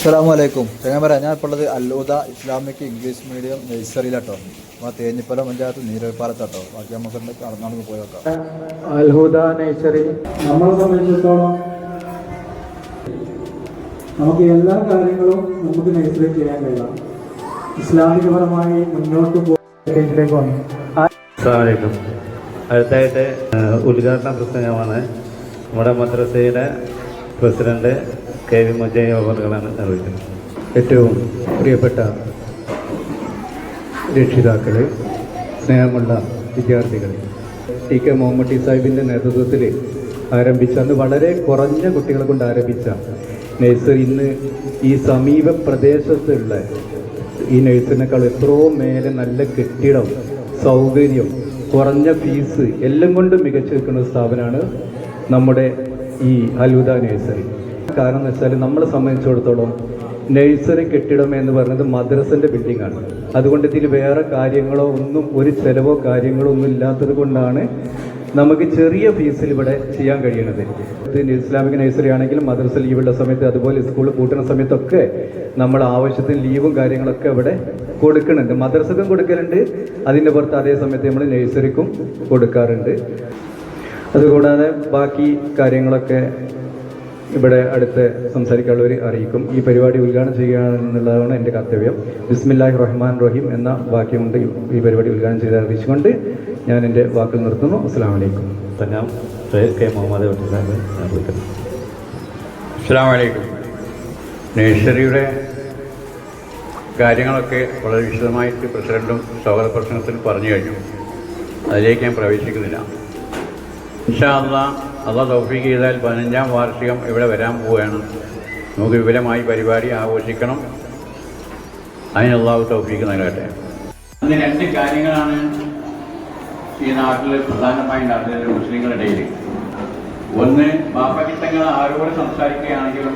അസ്സലാമലൈക്കും. ഞാൻ പറയാം, ഞാൻ ഇപ്പോൾ ഉള്ളത് അൽഹുദ ഇസ്ലാമിക് ഇംഗ്ലീഷ് മീഡിയം നഴ്സറിയിലാട്ടോ. നമ്മൾ തേഞ്ഞിപ്പലം പഞ്ചായത്ത് നീരപ്പാലത്താട്ടോ. ബാക്കി നമുക്ക് നടന്നു പോയി നോക്കാം. അൽഹുദ നഴ്സറി നമ്മളെ സംബന്ധിച്ചിടത്തോളം നമുക്ക് എല്ലാ കാര്യങ്ങളും നമുക്ക് നഴ്സറി ചെയ്യാൻ കഴിയാം. ഇസ്ലാമികപരമായി മുന്നോട്ട് പോയിലേക്ക് വന്നു. അസ്സലാമലൈക്കും. അടുത്തായിട്ട് ഉദ്ഘാടന പ്രസംഗമാണ് നമ്മുടെ മദ്രസയുടെ പ്രസിഡന്റ് KV മുജയ്യ അവർകളാണ് നിർവഹിക്കുന്നത്. ഏറ്റവും പ്രിയപ്പെട്ട രക്ഷിതാക്കളെ, സ്നേഹമുള്ള വിദ്യാർത്ഥികളെ, TK മുഹമ്മദ് സാഹിബിൻ്റെ നേതൃത്വത്തിൽ ആരംഭിച്ച, അന്ന് വളരെ കുറഞ്ഞ കുട്ടികളെ കൊണ്ട് ആരംഭിച്ച നഴ്സറി ഇന്ന് ഈ സമീപ പ്രദേശത്തുള്ള ഈ നഴ്സറിനേക്കാൾ എത്രയോ മേലെ നല്ല കെട്ടിടം, സൗകര്യം, കുറഞ്ഞ ഫീസ് എല്ലാം കൊണ്ടും മികച്ചു നിൽക്കുന്ന സ്ഥാപനമാണ് നമ്മുടെ ഈ അൽഹുദ നഴ്സറി. കാരണം എന്ന് വെച്ചാൽ നമ്മളെ സംബന്ധിച്ചിടത്തോളം നഴ്സറി കെട്ടിടം എന്ന് പറയുന്നത് മദ്രസൻ്റെ ബിൽഡിങ്ങാണ്. അതുകൊണ്ട് ഇതിൽ വേറെ കാര്യങ്ങളോ ഒന്നും, ഒരു ചിലവോ കാര്യങ്ങളോ ഒന്നും ഇല്ലാത്തത് കൊണ്ടാണ് നമുക്ക് ചെറിയ ഫീസിൽ ഇവിടെ ചെയ്യാൻ കഴിയുന്നത്. ഇത് ഇസ്ലാമിക് നഴ്സറി ആണെങ്കിലും മദ്രസ ലീവുള്ള സമയത്ത്, അതുപോലെ സ്കൂൾ പൂട്ടുന്ന സമയത്തൊക്കെ നമ്മൾ ആവശ്യത്തിന് ലീവും കാര്യങ്ങളൊക്കെ ഇവിടെ കൊടുക്കുന്നുണ്ട്. മദ്രസക്കും കൊടുക്കലുണ്ട്, അതിൻ്റെ പുറത്ത് അതേ സമയത്ത് നമ്മൾ നഴ്സറിക്കും കൊടുക്കാറുണ്ട്. അതുകൂടാതെ ബാക്കി കാര്യങ്ങളൊക്കെ ഇവിടെ അടുത്ത് സംസാരിക്കാനുള്ളവർ അറിയിക്കും. ഈ പരിപാടി ഉദ്ഘാടനം ചെയ്യുക എന്നുള്ളതാണ് എൻ്റെ കർത്തവ്യം. ബിസ്മില്ലാഹിർ റഹ്മാൻ റഹീം എന്ന വാക്യം കൊണ്ട് ഈ പരിപാടി ഉദ്ഘാടനം ചെയ്ത് അറിയിച്ചുകൊണ്ട് ഞാൻ എൻ്റെ വാക്കുകൾ നിർത്തുന്നു. അസ്സലാമു അലൈക്കും. ഞാൻ K മുഹമ്മദ് സാഹിബ് നിർവഹിക്കുന്നു. അസ്സലാമു അലൈക്കും. നഴ്സറിയുടെ കാര്യങ്ങളൊക്കെ വളരെ വിശദമായിട്ട് പ്രസിഡന്റും സ്വാഗത പ്രസംഗത്തിൽ പറഞ്ഞു കഴിഞ്ഞു. അതിലേക്ക് ഞാൻ പ്രവേശിക്കുന്നില്ല. ഇൻഷാ അല്ലാഹ് തൗഫീഖ് ചെയ്താൽ 15ാം വാർഷികം ഇവിടെ വരാൻ പോവുകയാണ്. നമുക്ക് വിപുലമായി പരിപാടി ആഘോഷിക്കണം. അതിന് അല്ലാഹു തൗഫീഖ് നൽകട്ടെ. അന്ന് 2 കാര്യങ്ങളാണ് ഈ നാട്ടിൽ പ്രധാനമായി നടന്നത് മുസ്ലിങ്ങളുടെ ഇടയിൽ. ഒന്ന്, ബാപ്പകിട്ടങ്ങൾ ആരോട് സംസാരിക്കുകയാണെങ്കിലും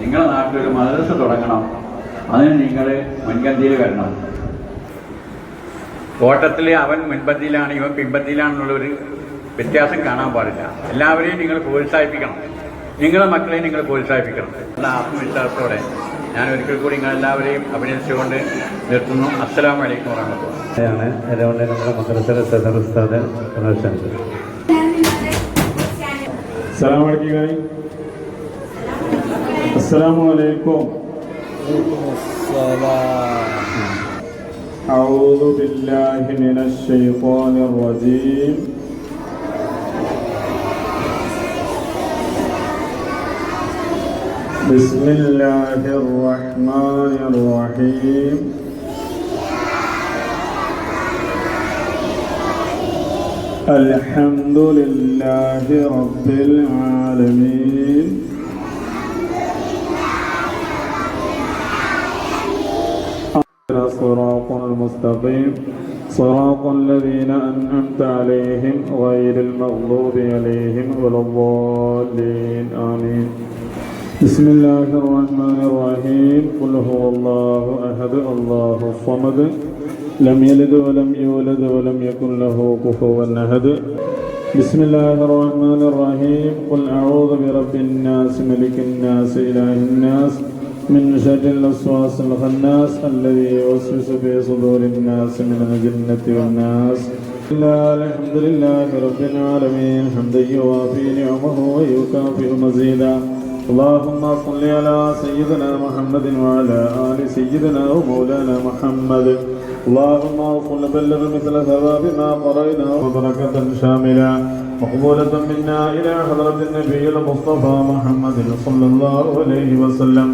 നിങ്ങളുടെ നാട്ടിലൊരു മദ്രസ തുടങ്ങണം, അതിന് നിങ്ങൾ മുൻപന്തിയിൽ വരണം. ഓട്ടത്തിൽ അവൻ മുൻപന്തിയിലാണ്, ഇവൻ പിൻപന്തിയിലാണെന്നുള്ളൊരു വ്യത്യാസം കാണാൻ പാടില്ല. എല്ലാവരെയും നിങ്ങൾ പ്രോത്സാഹിപ്പിക്കണം, നിങ്ങളുടെ മക്കളെ നിങ്ങൾ പ്രോത്സാഹിപ്പിക്കണം. നല്ല ആത്മവിശ്വാസത്തോടെ ഞാൻ ഒരിക്കൽ കൂടി നിങ്ങളെല്ലാവരെയും അഭിനന്ദിച്ചുകൊണ്ട് നിർത്തുന്നു. അസ്സലാമു അലൈക്കും വറഹ്മത്തുള്ളാഹി. അതുകൊണ്ട് നമ്മുടെ മദ്രസയുടെ സദർ ഉസ്താദ് അസ്സലാമു അലൈക്കും. അഊദു ബില്ലാഹി മിനശ് ശൈത്വാനിർ റജീം. بسم الله الرحمن الرحيم. الحمد لله رب العالمين. صراط المستقيم صراط الذين أنعمت عليهم غير المغضوب عليهم ولا الضالين. آمين. بسم الله الرحمن الرحيم. قل هو الله أحد الله الصمد لم يلد ولم يولد ولم يكن له كفوا أحد. بسم الله الرحمن الرحيم. قل أعوذ برب الناس ملك الناس إله الناس من شر الوسواس الخناس الذي يوسوس في صدور الناس من الجنة والناس. الحمد لله رب العالمين حمدا يوافي نعمه ويكافئ مزيدا. اللهم صل على سيدنا محمد وعلى آل سيدنا ومولانا محمد. اللهم صل بلغ مثل ثواب ما قرأنا وبركة شاملة مقبولة منا إلى حضرة النبي المصطفى محمد صلى الله عليه وسلم،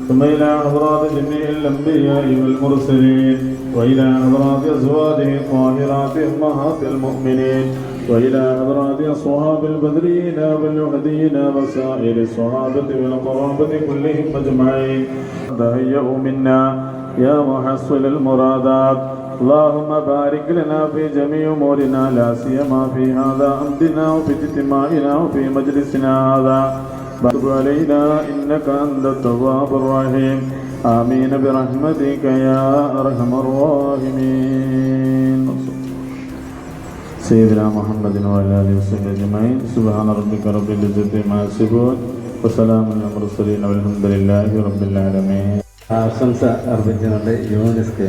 ثم إلى حضرات جميع الأنبياء والمرسلين، وإلى حضرات أزواجه الطاهرات أمهات المؤمنين، وإلى حضرات أصحاب البدرين والوهدين وسائر الصحابة والقرابة كلهم أجمعين. تهيئوا منا يا محصل المرادات. اللهم بارك لنا في جميع أمورنا لا سيما في هذا أمرنا وفي اجتماعنا وفي مجلسنا هذا. تب علينا إنك أنت التواب الرحيم. آمين برحمتك يا أرحم الراحمين. سيدنا محمد وعلى آله وصحبه أجمعين. سبحان ربك رب العزة عما يصفون وسلام على المرسلين والحمد لله رب العالمين. ആശംസ അർപ്പിച്ചുകൊണ്ട് യൂനിസ് കെ.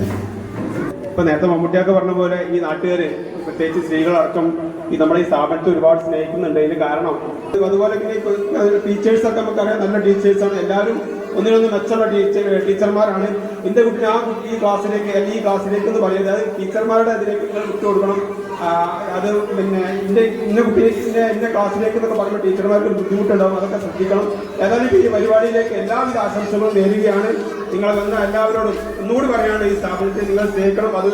ഇപ്പൊ നേരത്തെ മമ്മൂട്ടിയൊക്കെ പറഞ്ഞ പോലെ ഈ നാട്ടുകാര് പ്രത്യേകിച്ച് സ്ത്രീകളടക്കം ഈ നമ്മുടെ ഈ സ്ഥാപനത്തെ ഒരുപാട് സ്നേഹിക്കുന്നുണ്ട്. ഇതിന് കാരണം അതുപോലെ പിന്നെ ടീച്ചേഴ്സൊക്കെ നമുക്കറിയാം, നല്ല ടീച്ചേഴ്സാണ് എല്ലാവരും. ഒന്നിനൊന്ന് മെച്ചമുള്ള ടീച്ചർമാരാണ്. എൻ്റെ കുട്ടി ഈ ക്ലാസ്സിലേക്ക് അല്ലെങ്കിൽ ഈ ക്ലാസ്സിലേക്ക് എന്ന് പറയുന്നത് അത് ടീച്ചർമാരുടെ അതിലേക്ക് നിങ്ങൾ വിട്ടു കൊടുക്കണം. അത് പിന്നെ ഇന്ന കുട്ടി ഇന്ന ക്ലാസ്സിലേക്ക് എന്നൊക്കെ പറയുമ്പോൾ ടീച്ചർമാർക്ക് ഒരു ബുദ്ധിമുട്ടുണ്ടാകും, അതൊക്കെ ശ്രദ്ധിക്കണം. ഏതായാലും ഈ പരിപാടിയിലേക്ക് എല്ലാവിധ ആശംസകളും നേരുകയാണ്. നിങ്ങളെ വന്ന എല്ലാവരോടും ഒന്നുകൂടി പറയാണ്, ഈ സ്ഥാപനത്തെ നിങ്ങൾ സ്നേഹിക്കണം. അത്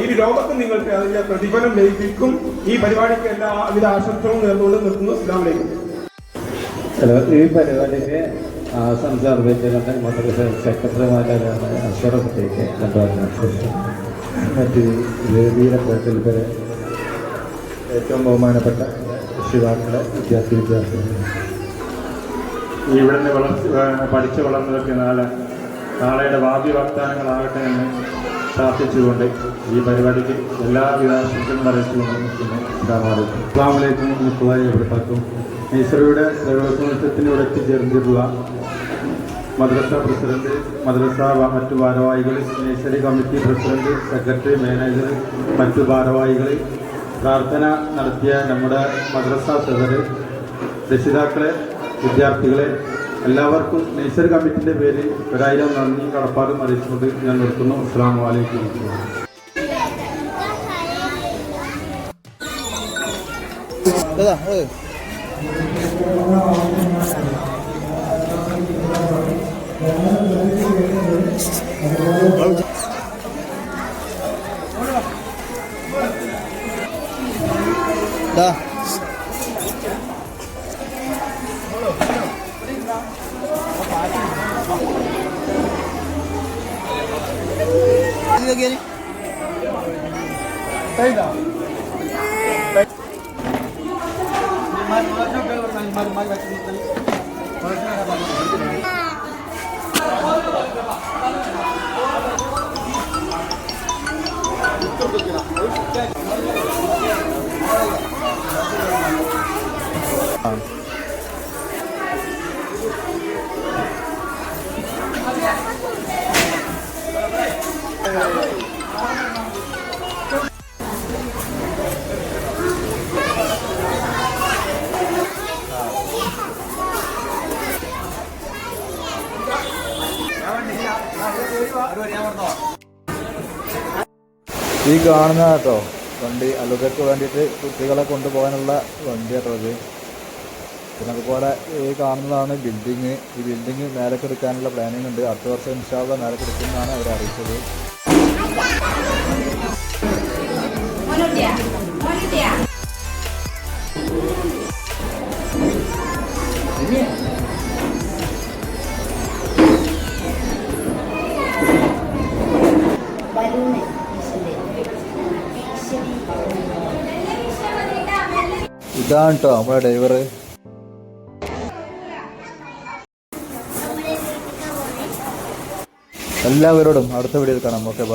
ഈ ലോകത്തും നിങ്ങൾക്ക് അതിന്റെ പ്രതിഫലം ലഭിക്കും. ഈ പരിപാടിക്ക് എല്ലാവിധ ആശംസകളും നേർന്നുകൊണ്ട് നിർത്തുന്നു. അസ്സലാമു അലൈക്കും. ഈ പരിപാടിക്ക് ആശംസ അർപ്പിച്ചുകൊണ്ട് മദ്രസ സെക്രട്ടറിമാരാണ് അഷറഫത്തേക്ക് കൊണ്ടുവരുന്നത്. മറ്റ് വേദിയിലെ പ്രഗത്ഭരെ, ഏറ്റവും ബഹുമാനപ്പെട്ട രക്ഷിതാക്കളെ, വിദ്യാർത്ഥികൾ, ഇവിടുന്ന് പഠിച്ചു വളർന്നതൊക്കെ നാളെയുടെ ഭാവി വാഗ്ദാനങ്ങളാകട്ടെ എന്ന് പ്രാർത്ഥിച്ചുകൊണ്ട് ഈ പരിപാടിക്ക് എല്ലാവിധ ആശംസകളും അറിയിച്ചുകൊണ്ട് അസ്സലാമു അലൈക്കും വറഹ്മത്തുള്ളാഹി വബറകാതുഹു. നഴ്സറിയുടെ പ്രവേശനോത്സവത്തിന് ഇവിടെ എത്തിച്ചേർന്നിട്ടുള്ള മദ്രസ പ്രസിഡന്റ്, മദ്രസ മറ്റു ഭാരവാഹികൾ, nursery committee president, secretary, manager, മറ്റു ഭാരവാഹികൾ, പ്രാർത്ഥന നടത്തിയ നമ്മുടെ മദ്രസ സദര്, രക്ഷിതാക്കളെ, വിദ്യാർത്ഥികളെ, എല്ലാവർക്കും നഴ്സറി കമ്മിറ്റിൻ്റെ പേരിൽ 1000 നന്ദി കടപ്പാടും അറിയിച്ചുകൊണ്ട് ഞാൻ നിർത്തുന്നു. അസ്സലാമു അലൈക്കും. ഈ കാണുന്ന കേട്ടോ വണ്ടി അലുകൾക്ക് വേണ്ടിയിട്ട് കുട്ടികളെ കൊണ്ടുപോകാനുള്ള വണ്ടി കേട്ടോ ഇത്. പിന്നെ അതുപോലെ ഈ കാണുന്നതാണ് ബിൽഡിങ്. ഈ ബിൽഡിങ് മേലേക്ക് എടുക്കാനുള്ള പ്ലാനിങ് ഉണ്ട്. അടുത്ത വർഷം ഇൻഷാ അല്ലാഹ് മേലേക്ക് എടുക്കുന്നതാണ് അവർ അറിയിച്ചത്. ഇതാണ് കേട്ടോ നമ്മുടെ ഡ്രൈവർ. എല്ലാവരോടും അടുത്ത വീഡിയോയിൽ കാണാം. ഓക്കെ.